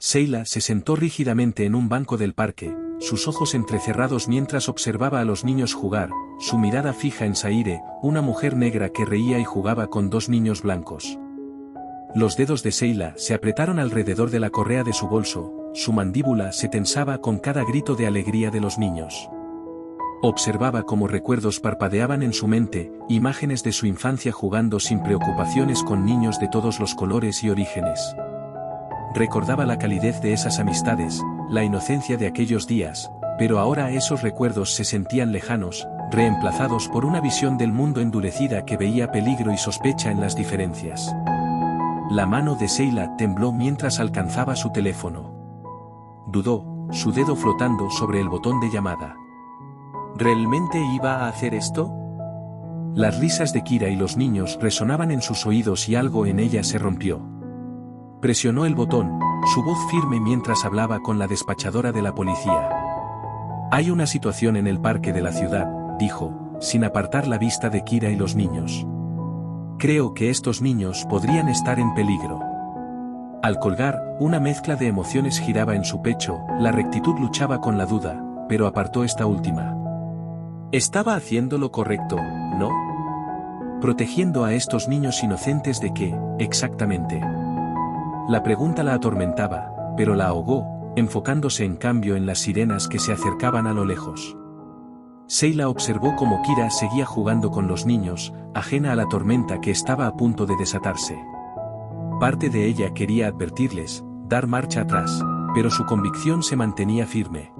Sheila se sentó rígidamente en un banco del parque, sus ojos entrecerrados mientras observaba a los niños jugar, su mirada fija en Saire, una mujer negra que reía y jugaba con dos niños blancos. Los dedos de Sheila se apretaron alrededor de la correa de su bolso, su mandíbula se tensaba con cada grito de alegría de los niños. Observaba cómo recuerdos parpadeaban en su mente, imágenes de su infancia jugando sin preocupaciones con niños de todos los colores y orígenes. Recordaba la calidez de esas amistades, la inocencia de aquellos días, pero ahora esos recuerdos se sentían lejanos, reemplazados por una visión del mundo endurecida que veía peligro y sospecha en las diferencias. La mano de Sheila tembló mientras alcanzaba su teléfono. Dudó, su dedo flotando sobre el botón de llamada. ¿Realmente iba a hacer esto? Las risas de Kira y los niños resonaban en sus oídos y algo en ella se rompió. Presionó el botón, su voz firme mientras hablaba con la despachadora de la policía. Hay una situación en el parque de la ciudad, dijo, sin apartar la vista de Kira y los niños. Creo que estos niños podrían estar en peligro. Al colgar, una mezcla de emociones giraba en su pecho, la rectitud luchaba con la duda, pero apartó esta última. Estaba haciendo lo correcto, ¿no? Protegiendo a estos niños inocentes de qué, exactamente. La pregunta la atormentaba, pero la ahogó, enfocándose en cambio en las sirenas que se acercaban a lo lejos. Sheila observó cómo Kira seguía jugando con los niños, ajena a la tormenta que estaba a punto de desatarse. Parte de ella quería advertirles, dar marcha atrás, pero su convicción se mantenía firme.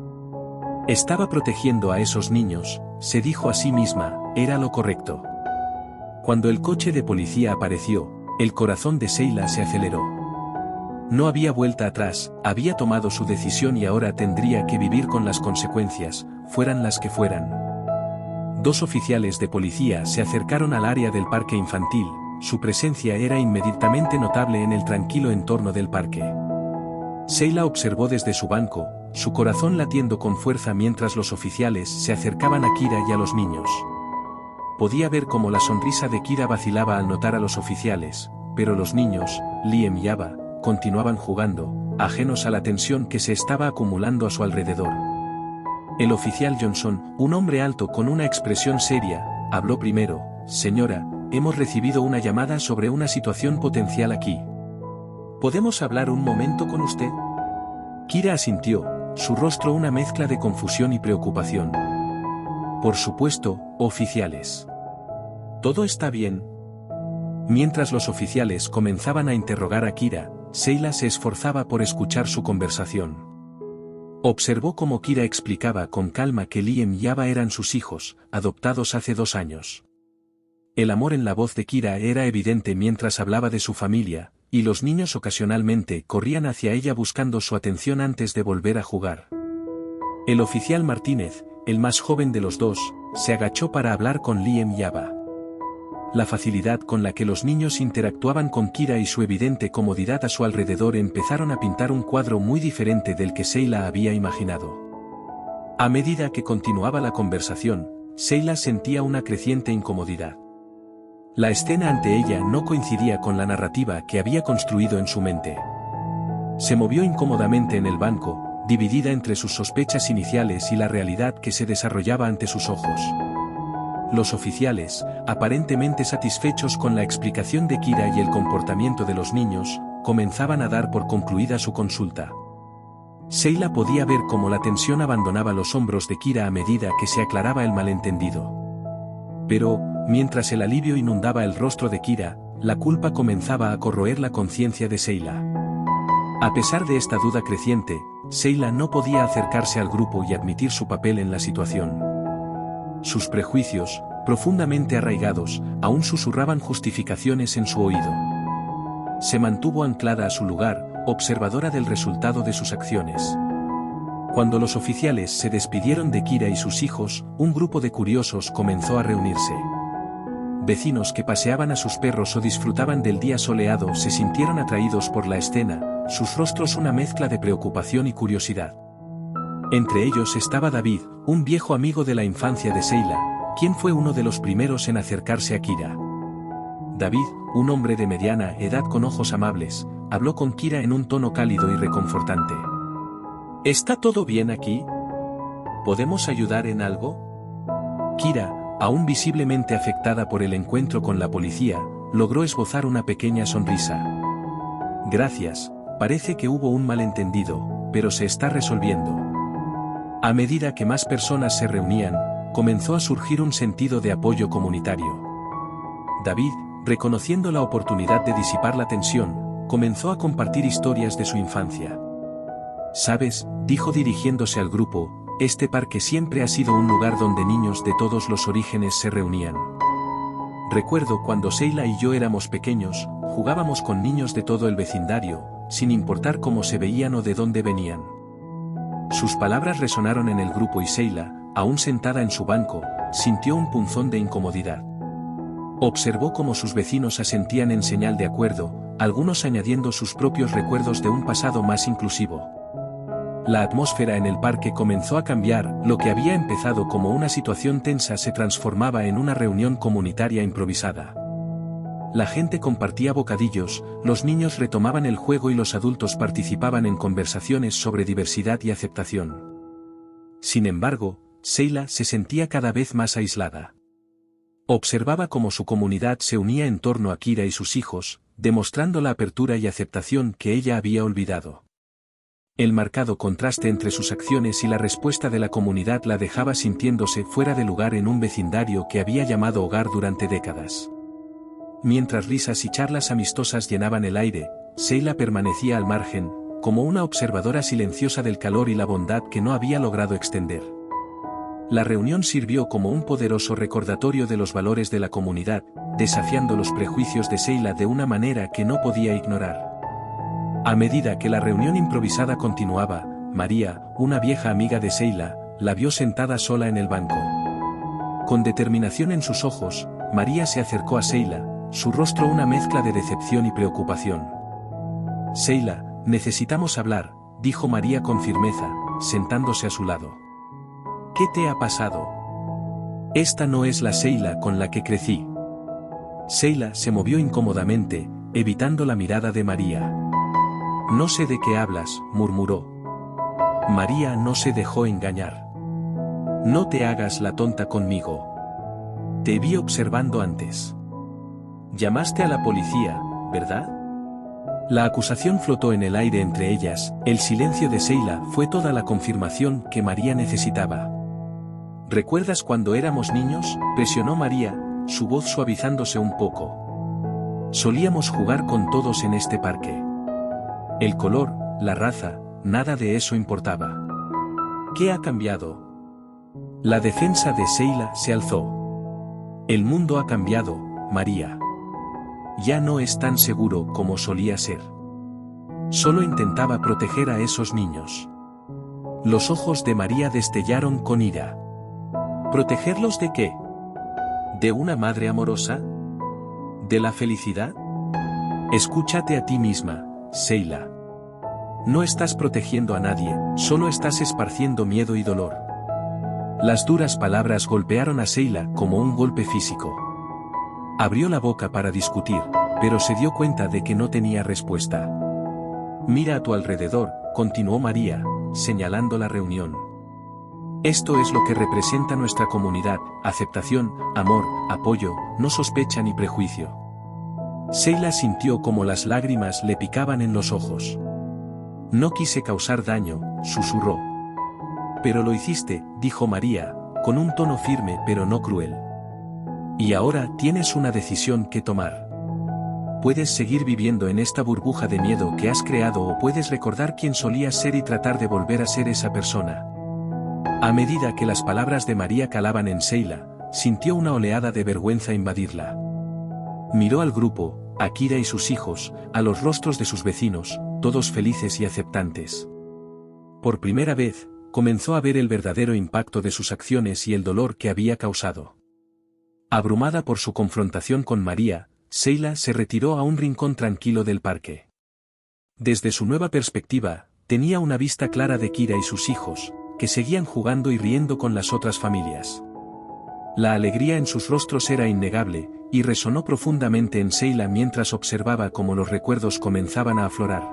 Estaba protegiendo a esos niños, se dijo a sí misma, era lo correcto. Cuando el coche de policía apareció, el corazón de Sheila se aceleró. No había vuelta atrás, había tomado su decisión y ahora tendría que vivir con las consecuencias, fueran las que fueran. Dos oficiales de policía se acercaron al área del parque infantil, su presencia era inmediatamente notable en el tranquilo entorno del parque. Sheila observó desde su banco, su corazón latiendo con fuerza mientras los oficiales se acercaban a Kira y a los niños. Podía ver cómo la sonrisa de Kira vacilaba al notar a los oficiales, pero los niños, Liam y Ava, continuaban jugando, ajenos a la tensión que se estaba acumulando a su alrededor. El oficial Johnson, un hombre alto con una expresión seria, habló primero. Señora, hemos recibido una llamada sobre una situación potencial aquí. ¿Podemos hablar un momento con usted? Kira asintió, su rostro una mezcla de confusión y preocupación. Por supuesto, oficiales. ¿Todo está bien? Mientras los oficiales comenzaban a interrogar a Kira, Sheila se esforzaba por escuchar su conversación. Observó cómo Kira explicaba con calma que Liam y Ava eran sus hijos, adoptados hace 2 años. El amor en la voz de Kira era evidente mientras hablaba de su familia, y los niños ocasionalmente corrían hacia ella buscando su atención antes de volver a jugar. El oficial Martínez, el más joven de los dos, se agachó para hablar con Liam y Ava. La facilidad con la que los niños interactuaban con Kira y su evidente comodidad a su alrededor empezaron a pintar un cuadro muy diferente del que Sheila había imaginado. A medida que continuaba la conversación, Sheila sentía una creciente incomodidad. La escena ante ella no coincidía con la narrativa que había construido en su mente. Se movió incómodamente en el banco, dividida entre sus sospechas iniciales y la realidad que se desarrollaba ante sus ojos. Los oficiales, aparentemente satisfechos con la explicación de Kira y el comportamiento de los niños, comenzaban a dar por concluida su consulta. Sheila podía ver cómo la tensión abandonaba los hombros de Kira a medida que se aclaraba el malentendido. Pero, mientras el alivio inundaba el rostro de Kira, la culpa comenzaba a corroer la conciencia de Sheila. A pesar de esta duda creciente, Sheila no podía acercarse al grupo y admitir su papel en la situación. Sus prejuicios, profundamente arraigados, aún susurraban justificaciones en su oído. Se mantuvo anclada a su lugar, observadora del resultado de sus acciones. Cuando los oficiales se despidieron de Kira y sus hijos, un grupo de curiosos comenzó a reunirse. Vecinos que paseaban a sus perros o disfrutaban del día soleado se sintieron atraídos por la escena, sus rostros una mezcla de preocupación y curiosidad. Entre ellos estaba David, un viejo amigo de la infancia de Sheila, quien fue uno de los primeros en acercarse a Kira. David, un hombre de mediana edad con ojos amables, habló con Kira en un tono cálido y reconfortante. ¿Está todo bien aquí? ¿Podemos ayudar en algo? Kira, aún visiblemente afectada por el encuentro con la policía, logró esbozar una pequeña sonrisa. Gracias, parece que hubo un malentendido, pero se está resolviendo. A medida que más personas se reunían, comenzó a surgir un sentido de apoyo comunitario. David, reconociendo la oportunidad de disipar la tensión, comenzó a compartir historias de su infancia. ¿Sabes?, dijo dirigiéndose al grupo, este parque siempre ha sido un lugar donde niños de todos los orígenes se reunían. Recuerdo cuando Sheila y yo éramos pequeños, jugábamos con niños de todo el vecindario, sin importar cómo se veían o de dónde venían. Sus palabras resonaron en el grupo y Sheila, aún sentada en su banco, sintió un punzón de incomodidad. Observó cómo sus vecinos asentían en señal de acuerdo, algunos añadiendo sus propios recuerdos de un pasado más inclusivo. La atmósfera en el parque comenzó a cambiar, lo que había empezado como una situación tensa se transformaba en una reunión comunitaria improvisada. La gente compartía bocadillos, los niños retomaban el juego y los adultos participaban en conversaciones sobre diversidad y aceptación. Sin embargo, Sheila se sentía cada vez más aislada. Observaba cómo su comunidad se unía en torno a Kira y sus hijos, demostrando la apertura y aceptación que ella había olvidado. El marcado contraste entre sus acciones y la respuesta de la comunidad la dejaba sintiéndose fuera de lugar en un vecindario que había llamado hogar durante décadas. Mientras risas y charlas amistosas llenaban el aire, Sheila permanecía al margen, como una observadora silenciosa del calor y la bondad que no había logrado extender. La reunión sirvió como un poderoso recordatorio de los valores de la comunidad, desafiando los prejuicios de Sheila de una manera que no podía ignorar. A medida que la reunión improvisada continuaba, María, una vieja amiga de Sheila, la vio sentada sola en el banco. Con determinación en sus ojos, María se acercó a Sheila, su rostro una mezcla de decepción y preocupación. «Sheila, necesitamos hablar», dijo María con firmeza, sentándose a su lado. «¿Qué te ha pasado? Esta no es la Sheila con la que crecí». Sheila se movió incómodamente, evitando la mirada de María. «No sé de qué hablas», murmuró. María no se dejó engañar. «No te hagas la tonta conmigo. Te vi observando antes. Llamaste a la policía, ¿verdad?». La acusación flotó en el aire entre ellas, el silencio de Sheila fue toda la confirmación que María necesitaba. «¿Recuerdas cuando éramos niños?», presionó María, su voz suavizándose un poco. «Solíamos jugar con todos en este parque. El color, la raza, nada de eso importaba. ¿Qué ha cambiado?». La defensa de Sheila se alzó. «El mundo ha cambiado, María. Ya no es tan seguro como solía ser. Solo intentaba proteger a esos niños». Los ojos de María destellaron con ira. ¿Protegerlos de qué? ¿De una madre amorosa? ¿De la felicidad? Escúchate a ti misma, Sheila. No estás protegiendo a nadie, solo estás esparciendo miedo y dolor. Las duras palabras golpearon a Sheila como un golpe físico. Abrió la boca para discutir, pero se dio cuenta de que no tenía respuesta. «Mira a tu alrededor», continuó María, señalando la reunión. «Esto es lo que representa nuestra comunidad: aceptación, amor, apoyo, no sospecha ni prejuicio». Sheila sintió como las lágrimas le picaban en los ojos. «No quise causar daño», susurró. «Pero lo hiciste», dijo María, con un tono firme pero no cruel. «Y ahora tienes una decisión que tomar. Puedes seguir viviendo en esta burbuja de miedo que has creado o puedes recordar quién solías ser y tratar de volver a ser esa persona». A medida que las palabras de María calaban en Sheila, sintió una oleada de vergüenza invadirla. Miró al grupo, a Kira y sus hijos, a los rostros de sus vecinos, todos felices y aceptantes. Por primera vez, comenzó a ver el verdadero impacto de sus acciones y el dolor que había causado. Abrumada por su confrontación con María, Sheila se retiró a un rincón tranquilo del parque. Desde su nueva perspectiva, tenía una vista clara de Kira y sus hijos, que seguían jugando y riendo con las otras familias. La alegría en sus rostros era innegable, y resonó profundamente en Sheila mientras observaba cómo los recuerdos comenzaban a aflorar.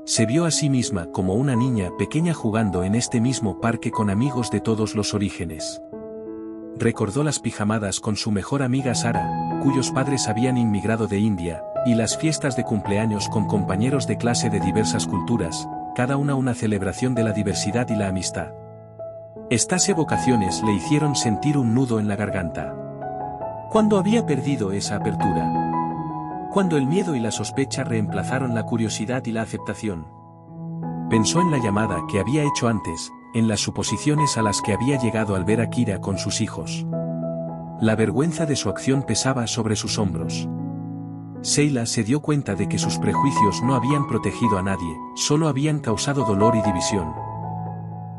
Se vio a sí misma como una niña pequeña jugando en este mismo parque con amigos de todos los orígenes. Recordó las pijamadas con su mejor amiga Sara, cuyos padres habían inmigrado de India, y las fiestas de cumpleaños con compañeros de clase de diversas culturas, cada una celebración de la diversidad y la amistad. Estas evocaciones le hicieron sentir un nudo en la garganta. ¿Cuándo había perdido esa apertura? Cuando el miedo y la sospecha reemplazaron la curiosidad y la aceptación. Pensó en la llamada que había hecho antes, en las suposiciones a las que había llegado al ver a Kira con sus hijos. La vergüenza de su acción pesaba sobre sus hombros. Sheila se dio cuenta de que sus prejuicios no habían protegido a nadie, solo habían causado dolor y división.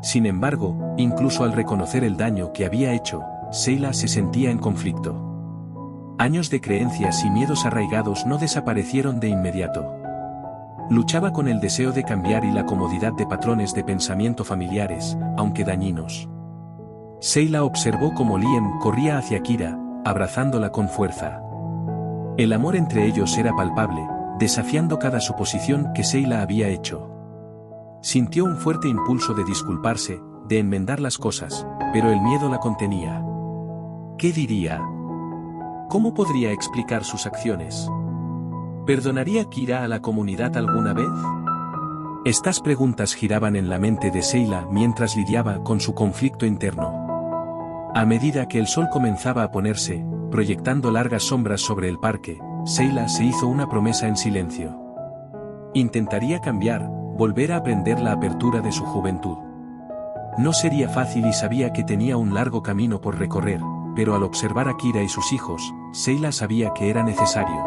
Sin embargo, incluso al reconocer el daño que había hecho, Sheila se sentía en conflicto. Años de creencias y miedos arraigados no desaparecieron de inmediato. Luchaba con el deseo de cambiar y la comodidad de patrones de pensamiento familiares, aunque dañinos. Sheila observó cómo Liam corría hacia Kira, abrazándola con fuerza. El amor entre ellos era palpable, desafiando cada suposición que Sheila había hecho. Sintió un fuerte impulso de disculparse, de enmendar las cosas, pero el miedo la contenía. ¿Qué diría? ¿Cómo podría explicar sus acciones? ¿Perdonaría Kira a la comunidad alguna vez? Estas preguntas giraban en la mente de Sheila mientras lidiaba con su conflicto interno. A medida que el sol comenzaba a ponerse, proyectando largas sombras sobre el parque, Sheila se hizo una promesa en silencio. Intentaría cambiar, volver a aprender la apertura de su juventud. No sería fácil y sabía que tenía un largo camino por recorrer, pero al observar a Kira y sus hijos, Sheila sabía que era necesario.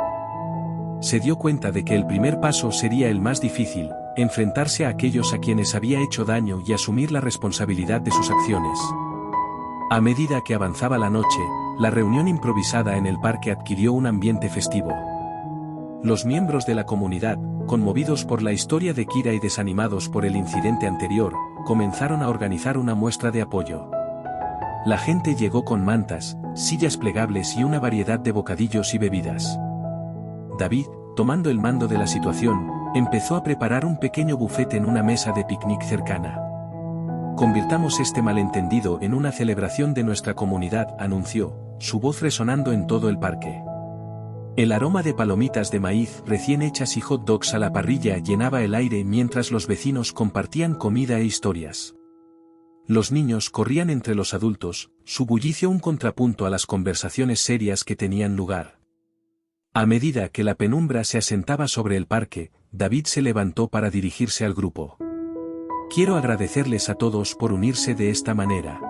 Se dio cuenta de que el primer paso sería el más difícil, enfrentarse a aquellos a quienes había hecho daño y asumir la responsabilidad de sus acciones. A medida que avanzaba la noche, la reunión improvisada en el parque adquirió un ambiente festivo. Los miembros de la comunidad, conmovidos por la historia de Kira y desanimados por el incidente anterior, comenzaron a organizar una muestra de apoyo. La gente llegó con mantas, sillas plegables y una variedad de bocadillos y bebidas. David, tomando el mando de la situación, empezó a preparar un pequeño bufete en una mesa de picnic cercana. Convirtamos este malentendido en una celebración de nuestra comunidad, anunció, su voz resonando en todo el parque. El aroma de palomitas de maíz recién hechas y hot dogs a la parrilla llenaba el aire mientras los vecinos compartían comida e historias. Los niños corrían entre los adultos, su bullicio un contrapunto a las conversaciones serias que tenían lugar. A medida que la penumbra se asentaba sobre el parque, David se levantó para dirigirse al grupo. Quiero agradecerles a todos por unirse de esta manera.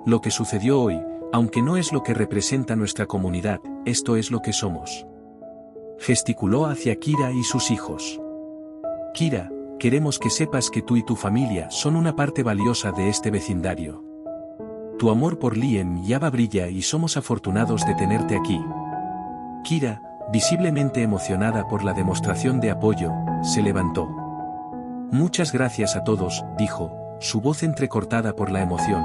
Lo que sucedió hoy, aunque no es lo que representa nuestra comunidad, esto es lo que somos. Gesticuló hacia Kira y sus hijos. Kira, queremos que sepas que tú y tu familia son una parte valiosa de este vecindario. Tu amor por Liam y Ava brilla y somos afortunados de tenerte aquí. Kira, visiblemente emocionada por la demostración de apoyo, se levantó. Muchas gracias a todos, dijo, su voz entrecortada por la emoción.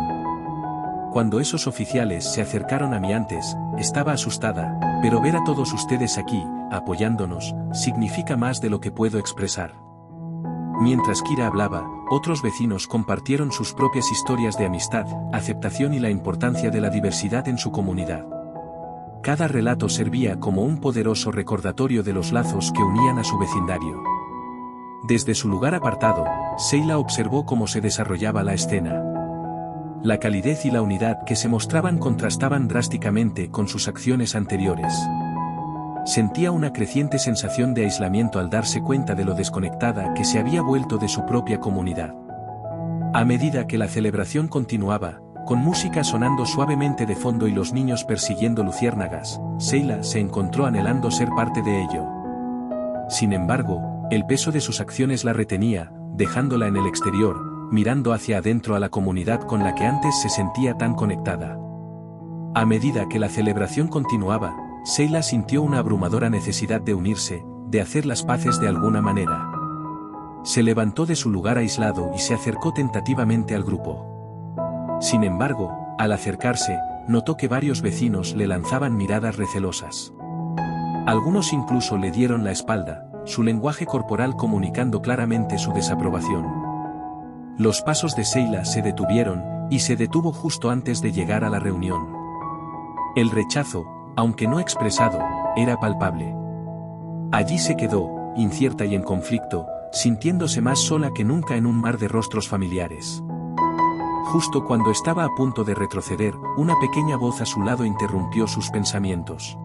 Cuando esos oficiales se acercaron a mí antes, estaba asustada, pero ver a todos ustedes aquí, apoyándonos, significa más de lo que puedo expresar. Mientras Kira hablaba, otros vecinos compartieron sus propias historias de amistad, aceptación y la importancia de la diversidad en su comunidad. Cada relato servía como un poderoso recordatorio de los lazos que unían a su vecindario. Desde su lugar apartado, Sheila observó cómo se desarrollaba la escena. La calidez y la unidad que se mostraban contrastaban drásticamente con sus acciones anteriores. Sentía una creciente sensación de aislamiento al darse cuenta de lo desconectada que se había vuelto de su propia comunidad. A medida que la celebración continuaba, con música sonando suavemente de fondo y los niños persiguiendo luciérnagas, Sheila se encontró anhelando ser parte de ello. Sin embargo, el peso de sus acciones la retenía, dejándola en el exterior, mirando hacia adentro a la comunidad con la que antes se sentía tan conectada. A medida que la celebración continuaba, Sheila sintió una abrumadora necesidad de unirse, de hacer las paces de alguna manera. Se levantó de su lugar aislado y se acercó tentativamente al grupo. Sin embargo, al acercarse, notó que varios vecinos le lanzaban miradas recelosas. Algunos incluso le dieron la espalda, su lenguaje corporal comunicando claramente su desaprobación. Los pasos de Sheila se detuvieron, y se detuvo justo antes de llegar a la reunión. El rechazo, aunque no expresado, era palpable. Allí se quedó, incierta y en conflicto, sintiéndose más sola que nunca en un mar de rostros familiares. Justo cuando estaba a punto de retroceder, una pequeña voz a su lado interrumpió sus pensamientos.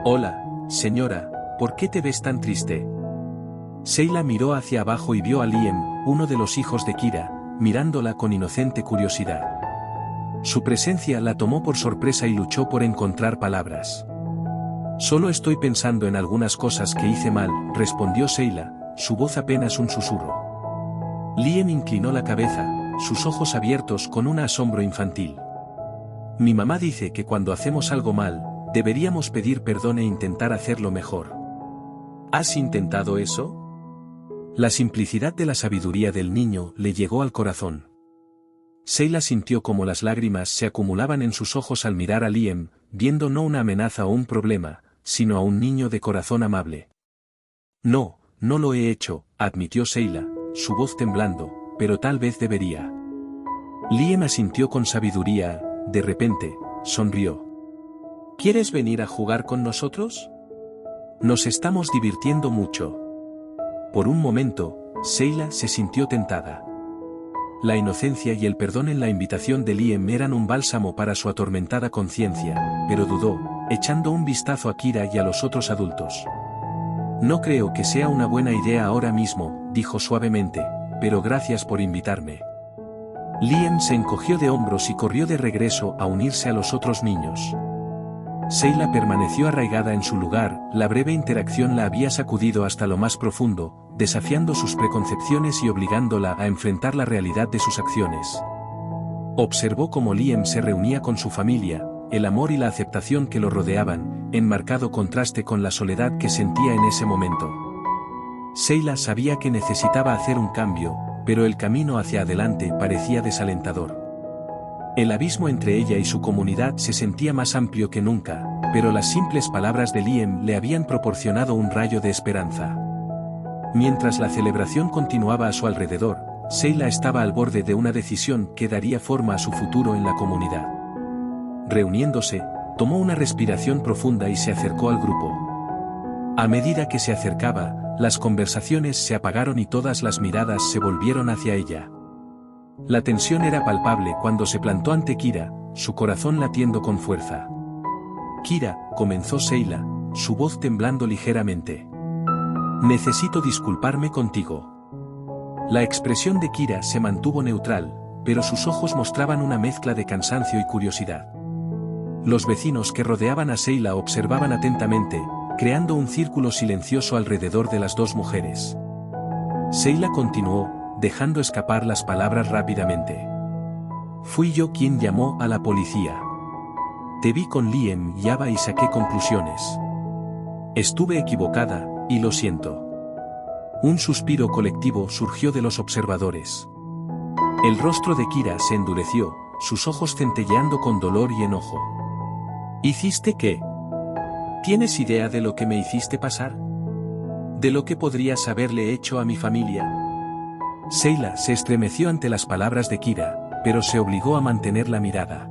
«Hola, señora, ¿por qué te ves tan triste?» Sheila miró hacia abajo y vio a Liam, uno de los hijos de Kira, mirándola con inocente curiosidad. Su presencia la tomó por sorpresa y luchó por encontrar palabras. «Solo estoy pensando en algunas cosas que hice mal», respondió Sheila, su voz apenas un susurro. Liam inclinó la cabeza, sus ojos abiertos con un asombro infantil. «Mi mamá dice que cuando hacemos algo mal, deberíamos pedir perdón e intentar hacerlo mejor. ¿Has intentado eso?» La simplicidad de la sabiduría del niño le llegó al corazón. Sheila sintió como las lágrimas se acumulaban en sus ojos al mirar a Liam, viendo no una amenaza o un problema, sino a un niño de corazón amable. «No, no lo he hecho», admitió Sheila, su voz temblando, «pero tal vez debería». Liam asintió con sabiduría, de repente, sonrió. «¿Quieres venir a jugar con nosotros? Nos estamos divirtiendo mucho». Por un momento, Sheila se sintió tentada. La inocencia y el perdón en la invitación de Liam eran un bálsamo para su atormentada conciencia, pero dudó, echando un vistazo a Kira y a los otros adultos. «No creo que sea una buena idea ahora mismo», dijo suavemente, «pero gracias por invitarme». Liam se encogió de hombros y corrió de regreso a unirse a los otros niños. Sheila permaneció arraigada en su lugar, la breve interacción la había sacudido hasta lo más profundo, desafiando sus preconcepciones y obligándola a enfrentar la realidad de sus acciones. Observó cómo Liam se reunía con su familia, el amor y la aceptación que lo rodeaban, en marcado contraste con la soledad que sentía en ese momento. Sheila sabía que necesitaba hacer un cambio, pero el camino hacia adelante parecía desalentador. El abismo entre ella y su comunidad se sentía más amplio que nunca, pero las simples palabras de Liam le habían proporcionado un rayo de esperanza. Mientras la celebración continuaba a su alrededor, Sheila estaba al borde de una decisión que daría forma a su futuro en la comunidad. Reuniéndose, tomó una respiración profunda y se acercó al grupo. A medida que se acercaba, las conversaciones se apagaron y todas las miradas se volvieron hacia ella. La tensión era palpable cuando se plantó ante Kira, su corazón latiendo con fuerza. «Kira», comenzó Sheila, su voz temblando ligeramente. «Necesito disculparme contigo». La expresión de Kira se mantuvo neutral, pero sus ojos mostraban una mezcla de cansancio y curiosidad. Los vecinos que rodeaban a Sheila observaban atentamente, creando un círculo silencioso alrededor de las dos mujeres. Sheila continuó, dejando escapar las palabras rápidamente. «Fui yo quien llamó a la policía. Te vi con Liam y Ava y saqué conclusiones. Estuve equivocada, y lo siento». Un suspiro colectivo surgió de los observadores. El rostro de Kira se endureció, sus ojos centelleando con dolor y enojo. «¿Hiciste qué? ¿Tienes idea de lo que me hiciste pasar? ¿De lo que podrías haberle hecho a mi familia?» Sheila se estremeció ante las palabras de Kira, pero se obligó a mantener la mirada.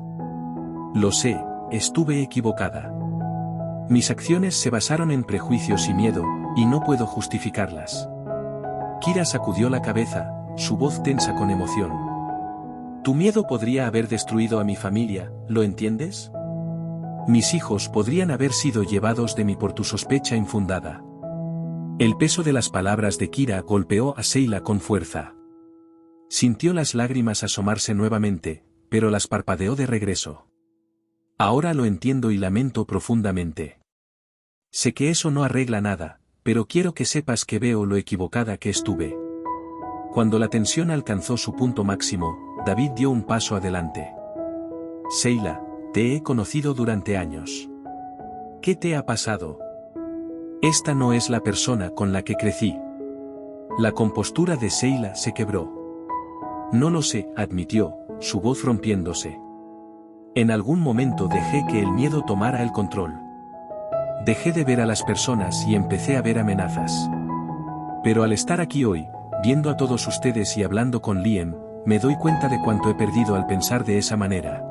«Lo sé, estuve equivocada. Mis acciones se basaron en prejuicios y miedo, y no puedo justificarlas». Kira sacudió la cabeza, su voz tensa con emoción. «Tu miedo podría haber destruido a mi familia, ¿lo entiendes? Mis hijos podrían haber sido llevados de mí por tu sospecha infundada». El peso de las palabras de Kira golpeó a Sheila con fuerza. Sintió las lágrimas asomarse nuevamente, pero las parpadeó de regreso. «Ahora lo entiendo y lamento profundamente. Sé que eso no arregla nada, pero quiero que sepas que veo lo equivocada que estuve». Cuando la tensión alcanzó su punto máximo, David dio un paso adelante. «Sheila, te he conocido durante años. ¿Qué te ha pasado? Esta no es la persona con la que crecí». La compostura de Sheila se quebró. «No lo sé», admitió, su voz rompiéndose. En algún momento dejé que el miedo tomara el control. Dejé de ver a las personas y empecé a ver amenazas. Pero al estar aquí hoy, viendo a todos ustedes y hablando con Liam, me doy cuenta de cuánto he perdido al pensar de esa manera.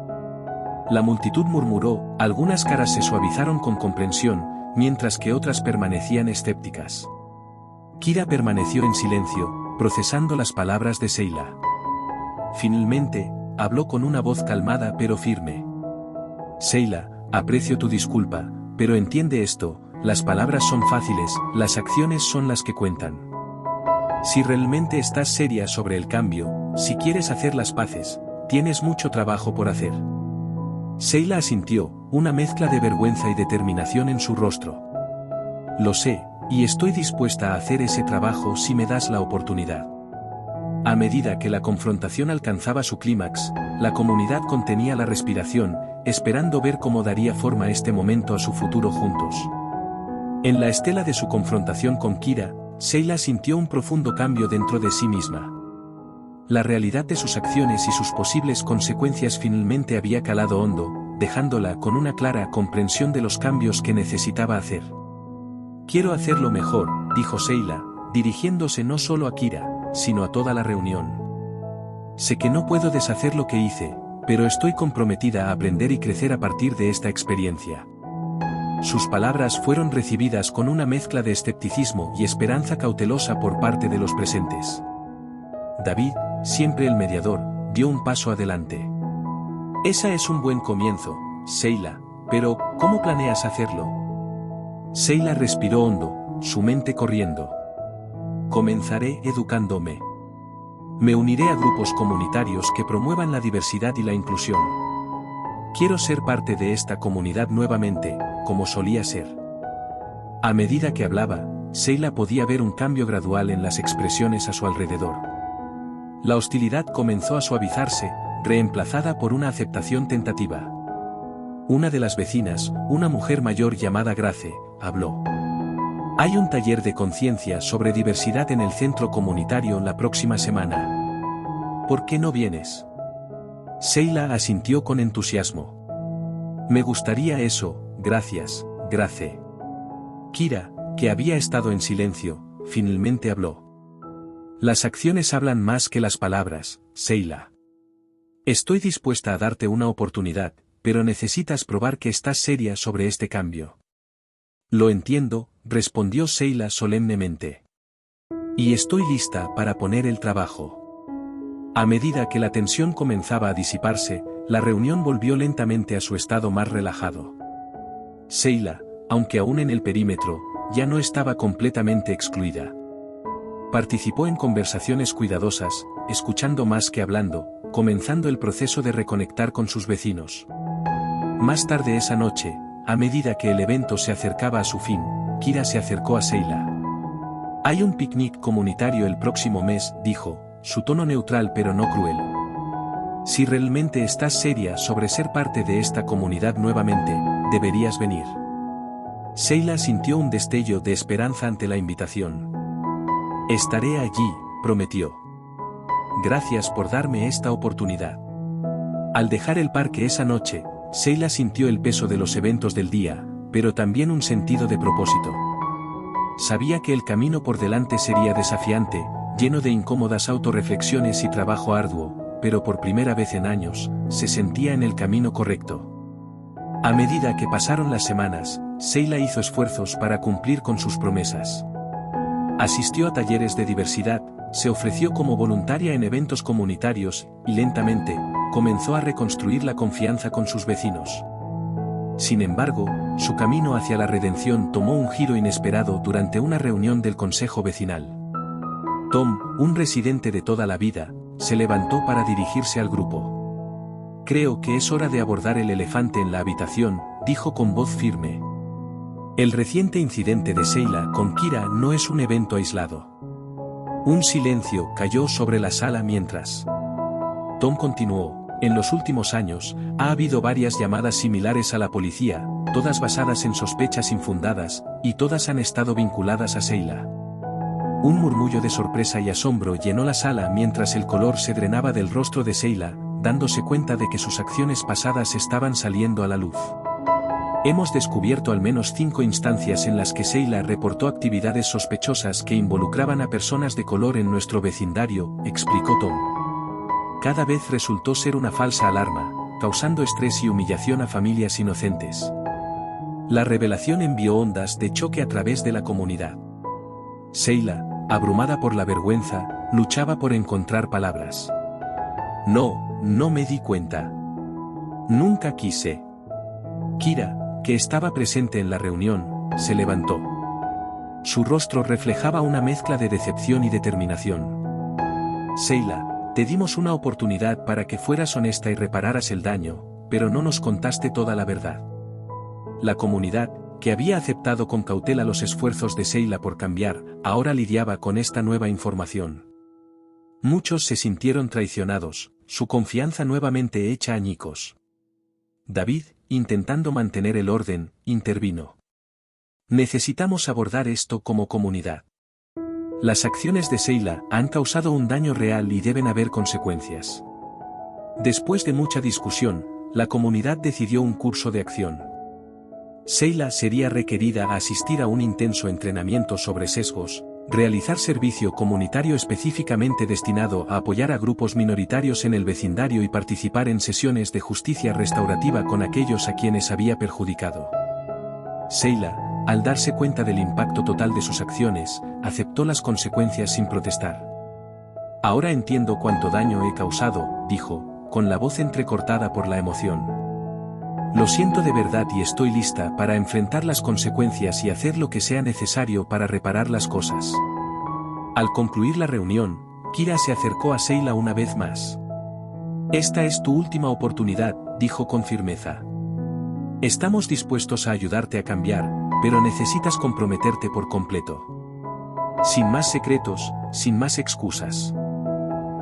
La multitud murmuró, algunas caras se suavizaron con comprensión, mientras que otras permanecían escépticas. Kira permaneció en silencio, procesando las palabras de Sheila. Finalmente, habló con una voz calmada pero firme. Sheila, aprecio tu disculpa, pero entiende esto, las palabras son fáciles, las acciones son las que cuentan. Si realmente estás seria sobre el cambio, si quieres hacer las paces, tienes mucho trabajo por hacer. Sheila asintió, una mezcla de vergüenza y determinación en su rostro. Lo sé, y estoy dispuesta a hacer ese trabajo si me das la oportunidad. A medida que la confrontación alcanzaba su clímax, la comunidad contenía la respiración, esperando ver cómo daría forma este momento a su futuro juntos. En la estela de su confrontación con Kira, Sheila sintió un profundo cambio dentro de sí misma. La realidad de sus acciones y sus posibles consecuencias finalmente había calado hondo, dejándola con una clara comprensión de los cambios que necesitaba hacer. Quiero hacerlo mejor, dijo Sheila, dirigiéndose no solo a Kira, sino a toda la reunión. Sé que no puedo deshacer lo que hice, pero estoy comprometida a aprender y crecer a partir de esta experiencia. Sus palabras fueron recibidas con una mezcla de escepticismo y esperanza cautelosa por parte de los presentes. David, siempre el mediador, dio un paso adelante. Ese es un buen comienzo, Sheila, pero ¿cómo planeas hacerlo? Sheila respiró hondo, su mente corriendo. Comenzaré educándome. Me uniré a grupos comunitarios que promuevan la diversidad y la inclusión. Quiero ser parte de esta comunidad nuevamente, como solía ser. A medida que hablaba, Sheila podía ver un cambio gradual en las expresiones a su alrededor. La hostilidad comenzó a suavizarse, reemplazada por una aceptación tentativa. Una de las vecinas, una mujer mayor llamada Grace, habló. Hay un taller de conciencia sobre diversidad en el centro comunitario la próxima semana. ¿Por qué no vienes? Sheila asintió con entusiasmo. Me gustaría eso, gracias, Grace. Kira, que había estado en silencio, finalmente habló. Las acciones hablan más que las palabras, Sheila. Estoy dispuesta a darte una oportunidad, pero necesitas probar que estás seria sobre este cambio. Lo entiendo, respondió Sheila solemnemente. Y estoy lista para poner el trabajo. A medida que la tensión comenzaba a disiparse, la reunión volvió lentamente a su estado más relajado. Sheila, aunque aún en el perímetro, ya no estaba completamente excluida. Participó en conversaciones cuidadosas, escuchando más que hablando, comenzando el proceso de reconectar con sus vecinos. Más tarde esa noche, a medida que el evento se acercaba a su fin, Kira se acercó a Sheila. Hay un picnic comunitario el próximo mes, dijo, su tono neutral pero no cruel. Si realmente estás seria sobre ser parte de esta comunidad nuevamente, deberías venir. Sheila sintió un destello de esperanza ante la invitación. Estaré allí, prometió. Gracias por darme esta oportunidad. Al dejar el parque esa noche, Sheila sintió el peso de los eventos del día, pero también un sentido de propósito. Sabía que el camino por delante sería desafiante, lleno de incómodas autorreflexiones y trabajo arduo, pero por primera vez en años, se sentía en el camino correcto. A medida que pasaron las semanas, Sheila hizo esfuerzos para cumplir con sus promesas. Asistió a talleres de diversidad, se ofreció como voluntaria en eventos comunitarios, y lentamente, comenzó a reconstruir la confianza con sus vecinos. Sin embargo, su camino hacia la redención tomó un giro inesperado durante una reunión del consejo vecinal. Tom, un residente de toda la vida, se levantó para dirigirse al grupo. Creo que es hora de abordar el elefante en la habitación, dijo con voz firme. El reciente incidente de Sheila con Kira no es un evento aislado. Un silencio cayó sobre la sala mientras Tom continuó. En los últimos años, ha habido varias llamadas similares a la policía, todas basadas en sospechas infundadas, y todas han estado vinculadas a Sheila. Un murmullo de sorpresa y asombro llenó la sala mientras el color se drenaba del rostro de Sheila, dándose cuenta de que sus acciones pasadas estaban saliendo a la luz. Hemos descubierto al menos 5 instancias en las que Sheila reportó actividades sospechosas que involucraban a personas de color en nuestro vecindario, explicó Tom. Cada vez resultó ser una falsa alarma, causando estrés y humillación a familias inocentes. La revelación envió ondas de choque a través de la comunidad. Sheila, abrumada por la vergüenza, luchaba por encontrar palabras. No me di cuenta. Nunca quise. Kira, que estaba presente en la reunión, se levantó. Su rostro reflejaba una mezcla de decepción y determinación. Sheila, te dimos una oportunidad para que fueras honesta y repararas el daño, pero no nos contaste toda la verdad. La comunidad, que había aceptado con cautela los esfuerzos de Sheila por cambiar, ahora lidiaba con esta nueva información. Muchos se sintieron traicionados, su confianza nuevamente hecha añicos. David, intentando mantener el orden, intervino. Necesitamos abordar esto como comunidad. Las acciones de Sheila han causado un daño real y deben haber consecuencias. Después de mucha discusión, la comunidad decidió un curso de acción. Sheila sería requerida a asistir a un intenso entrenamiento sobre sesgos, realizar servicio comunitario específicamente destinado a apoyar a grupos minoritarios en el vecindario y participar en sesiones de justicia restaurativa con aquellos a quienes había perjudicado. Sheila, al darse cuenta del impacto total de sus acciones, aceptó las consecuencias sin protestar. Ahora entiendo cuánto daño he causado, dijo, con la voz entrecortada por la emoción. Lo siento de verdad y estoy lista para enfrentar las consecuencias y hacer lo que sea necesario para reparar las cosas. Al concluir la reunión, Kira se acercó a Sheila una vez más. Esta es tu última oportunidad, dijo con firmeza. Estamos dispuestos a ayudarte a cambiar, pero necesitas comprometerte por completo. Sin más secretos, sin más excusas.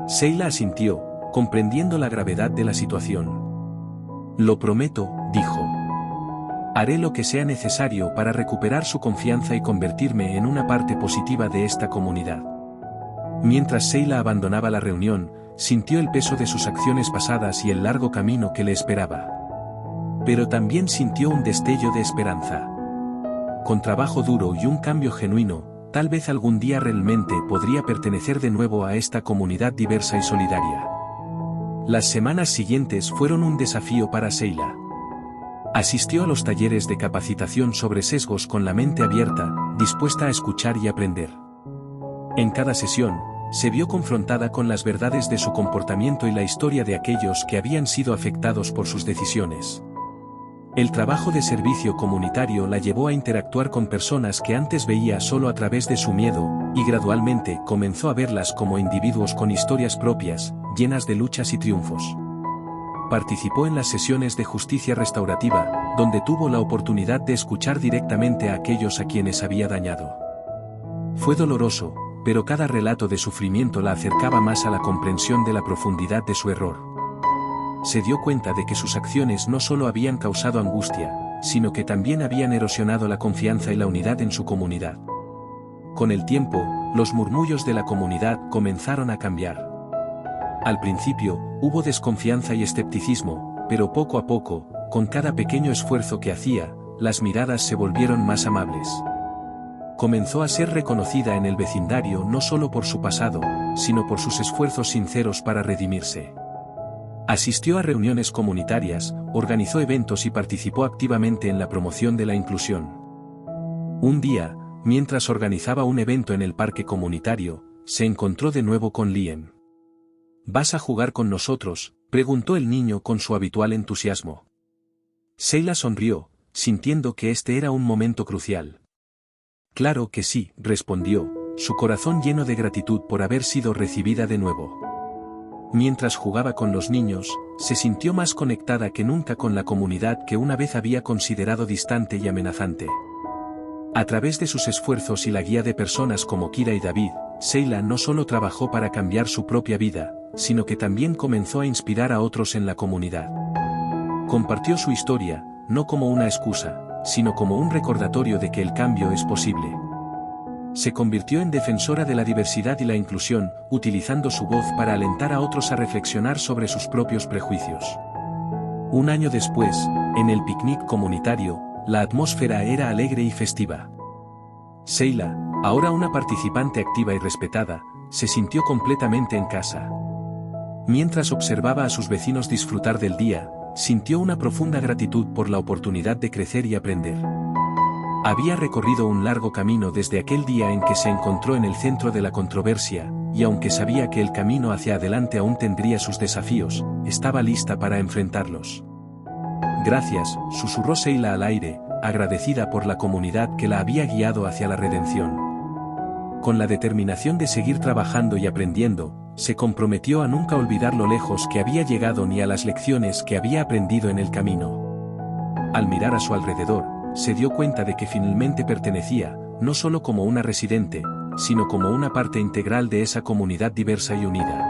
Sheila asintió, comprendiendo la gravedad de la situación. Lo prometo, dijo. Haré lo que sea necesario para recuperar su confianza y convertirme en una parte positiva de esta comunidad. Mientras Sheila abandonaba la reunión, sintió el peso de sus acciones pasadas y el largo camino que le esperaba. Pero también sintió un destello de esperanza. Con trabajo duro y un cambio genuino, tal vez algún día realmente podría pertenecer de nuevo a esta comunidad diversa y solidaria. Las semanas siguientes fueron un desafío para Sheila. Asistió a los talleres de capacitación sobre sesgos con la mente abierta, dispuesta a escuchar y aprender. En cada sesión, se vio confrontada con las verdades de su comportamiento y la historia de aquellos que habían sido afectados por sus decisiones. El trabajo de servicio comunitario la llevó a interactuar con personas que antes veía solo a través de su miedo, y gradualmente comenzó a verlas como individuos con historias propias, llenas de luchas y triunfos. Participó en las sesiones de justicia restaurativa, donde tuvo la oportunidad de escuchar directamente a aquellos a quienes había dañado. Fue doloroso, pero cada relato de sufrimiento la acercaba más a la comprensión de la profundidad de su error. Se dio cuenta de que sus acciones no solo habían causado angustia, sino que también habían erosionado la confianza y la unidad en su comunidad. Con el tiempo, los murmullos de la comunidad comenzaron a cambiar. Al principio, hubo desconfianza y escepticismo, pero poco a poco, con cada pequeño esfuerzo que hacía, las miradas se volvieron más amables. Comenzó a ser reconocida en el vecindario no solo por su pasado, sino por sus esfuerzos sinceros para redimirse. Asistió a reuniones comunitarias, organizó eventos y participó activamente en la promoción de la inclusión. Un día, mientras organizaba un evento en el parque comunitario, se encontró de nuevo con Liam. ¿Vas a jugar con nosotros?, preguntó el niño con su habitual entusiasmo. Sheila sonrió, sintiendo que este era un momento crucial. Claro que sí, respondió, su corazón lleno de gratitud por haber sido recibida de nuevo. Mientras jugaba con los niños, se sintió más conectada que nunca con la comunidad que una vez había considerado distante y amenazante. A través de sus esfuerzos y la guía de personas como Kira y David, Sheila no solo trabajó para cambiar su propia vida, sino que también comenzó a inspirar a otros en la comunidad. Compartió su historia, no como una excusa, sino como un recordatorio de que el cambio es posible. Se convirtió en defensora de la diversidad y la inclusión, utilizando su voz para alentar a otros a reflexionar sobre sus propios prejuicios. Un año después, en el picnic comunitario, la atmósfera era alegre y festiva. Sheila, ahora una participante activa y respetada, se sintió completamente en casa. Mientras observaba a sus vecinos disfrutar del día, sintió una profunda gratitud por la oportunidad de crecer y aprender. Había recorrido un largo camino desde aquel día en que se encontró en el centro de la controversia, y aunque sabía que el camino hacia adelante aún tendría sus desafíos, estaba lista para enfrentarlos. Gracias, susurró Sheila al aire, agradecida por la comunidad que la había guiado hacia la redención. Con la determinación de seguir trabajando y aprendiendo, se comprometió a nunca olvidar lo lejos que había llegado ni a las lecciones que había aprendido en el camino. Al mirar a su alrededor, se dio cuenta de que finalmente pertenecía, no solo como una residente, sino como una parte integral de esa comunidad diversa y unida.